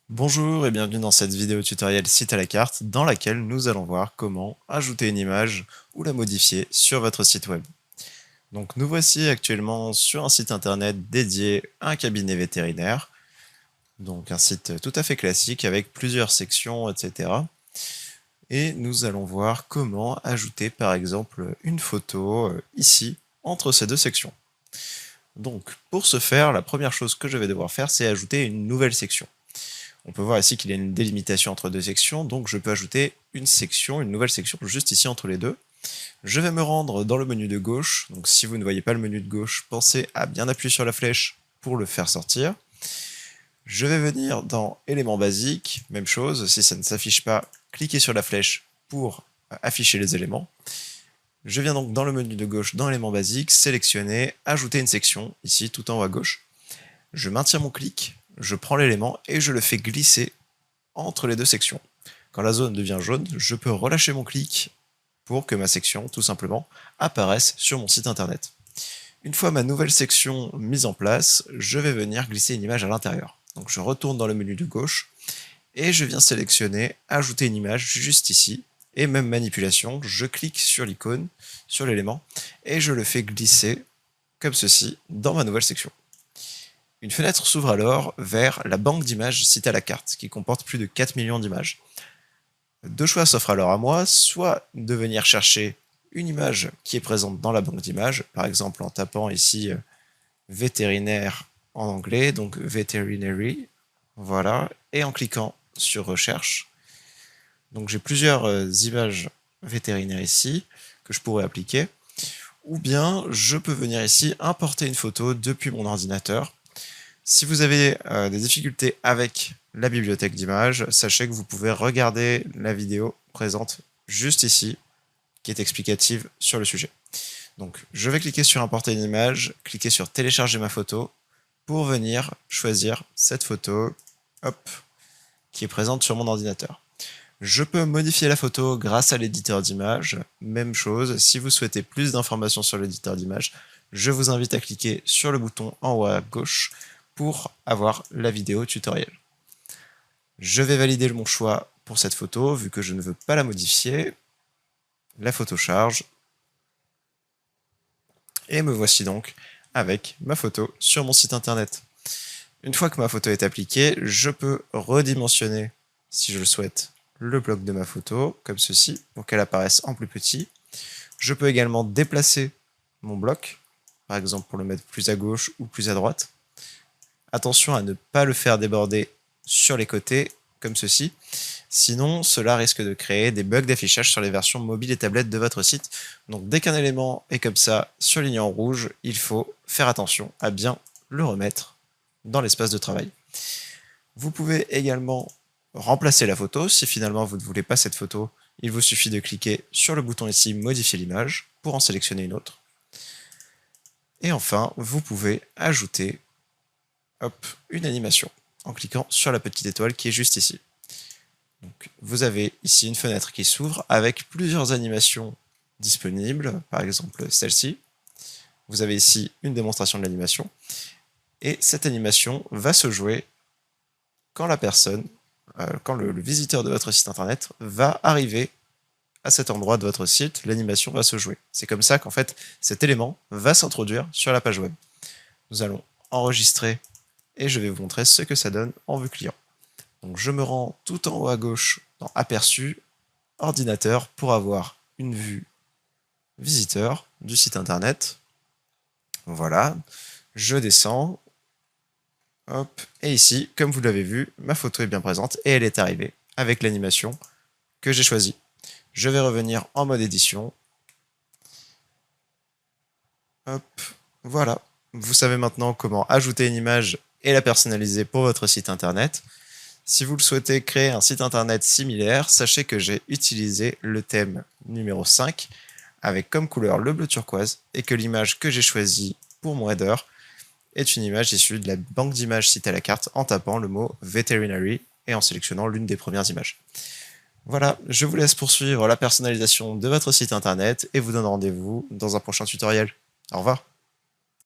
Bonjour et bienvenue dans cette vidéo tutoriel site à la carte dans laquelle nous allons voir comment ajouter une image ou la modifier sur votre site web. Donc nous voici actuellement sur un site internet dédié à un cabinet vétérinaire, donc un site tout à fait classique avec plusieurs sections, etc. Et nous allons voir comment ajouter par exemple une photo ici entre ces deux sections. Donc pour ce faire, la première chose que je vais devoir faire, c'est ajouter une nouvelle section. On peut voir ici qu'il y a une délimitation entre deux sections, donc je peux ajouter une nouvelle section juste ici entre les deux. Je vais me rendre dans le menu de gauche, donc si vous ne voyez pas le menu de gauche, pensez à bien appuyer sur la flèche pour le faire sortir. Je vais venir dans éléments basiques, même chose, si ça ne s'affiche pas, cliquez sur la flèche pour afficher les éléments. Je viens donc dans le menu de gauche, dans éléments basiques, sélectionner, ajouter une section, ici tout en haut à gauche. Je maintiens mon clic, je prends l'élément et je le fais glisser entre les deux sections. Quand la zone devient jaune, je peux relâcher mon clic pour que ma section, tout simplement, apparaisse sur mon site internet. Une fois ma nouvelle section mise en place, je vais venir glisser une image à l'intérieur. Donc je retourne dans le menu de gauche et je viens sélectionner ajouter une image juste ici. Et même manipulation, je clique sur l'icône, sur l'élément, et je le fais glisser comme ceci dans ma nouvelle section. Une fenêtre s'ouvre alors vers la banque d'images site à la carte, qui comporte plus de 4 millions d'images. Deux choix s'offrent alors à moi, soit de venir chercher une image qui est présente dans la banque d'images, par exemple en tapant ici vétérinaire en anglais, donc veterinary, voilà, et en cliquant sur recherche. Donc j'ai plusieurs images vétérinaires ici que je pourrais appliquer, ou bien je peux venir ici importer une photo depuis mon ordinateur. Si vous avez des difficultés avec la bibliothèque d'images, sachez que vous pouvez regarder la vidéo présente juste ici, qui est explicative sur le sujet. Donc je vais cliquer sur importer une image, cliquer sur télécharger ma photo, pour venir choisir cette photo, hop, qui est présente sur mon ordinateur. Je peux modifier la photo grâce à l'éditeur d'images. Même chose, si vous souhaitez plus d'informations sur l'éditeur d'images, je vous invite à cliquer sur le bouton en haut à gauche pour avoir la vidéo tutoriel. Je vais valider mon choix pour cette photo, vu que je ne veux pas la modifier. La photo charge. Et me voici donc avec ma photo sur mon site internet. Une fois que ma photo est appliquée, je peux redimensionner, si je le souhaite, le bloc de ma photo, comme ceci, pour qu'elle apparaisse en plus petit. Je peux également déplacer mon bloc, par exemple pour le mettre plus à gauche ou plus à droite. Attention à ne pas le faire déborder sur les côtés, comme ceci. Sinon, cela risque de créer des bugs d'affichage sur les versions mobiles et tablettes de votre site. Donc dès qu'un élément est comme ça, surligné en rouge, il faut faire attention à bien le remettre dans l'espace de travail. Vous pouvez également remplacer la photo. Si finalement vous ne voulez pas cette photo, il vous suffit de cliquer sur le bouton ici « Modifier l'image » pour en sélectionner une autre. Et enfin, vous pouvez ajouter une animation en cliquant sur la petite étoile qui est juste ici. Donc, vous avez ici une fenêtre qui s'ouvre avec plusieurs animations disponibles, par exemple celle-ci. Vous avez ici une démonstration de l'animation. Et cette animation va se jouer quand la personne, quand le visiteur de votre site internet va arriver à cet endroit de votre site, l'animation va se jouer. C'est comme ça qu'en fait, cet élément va s'introduire sur la page web. Nous allons enregistrer et je vais vous montrer ce que ça donne en vue client. Donc je me rends tout en haut à gauche dans Aperçu, Ordinateur, pour avoir une vue visiteur du site internet. Voilà, je descends, hop, et ici, comme vous l'avez vu, ma photo est bien présente et elle est arrivée avec l'animation que j'ai choisie. Je vais revenir en mode édition. Hop, voilà. Vous savez maintenant comment ajouter une image et la personnaliser pour votre site internet. Si vous le souhaitez créer un site internet similaire, sachez que j'ai utilisé le thème numéro 5 avec comme couleur le bleu turquoise et que l'image que j'ai choisie pour mon header est une image issue de la banque d'images site à la carte en tapant le mot veterinary et en sélectionnant l'une des premières images. Voilà, je vous laisse poursuivre la personnalisation de votre site internet et vous donne rendez-vous dans un prochain tutoriel. Au revoir.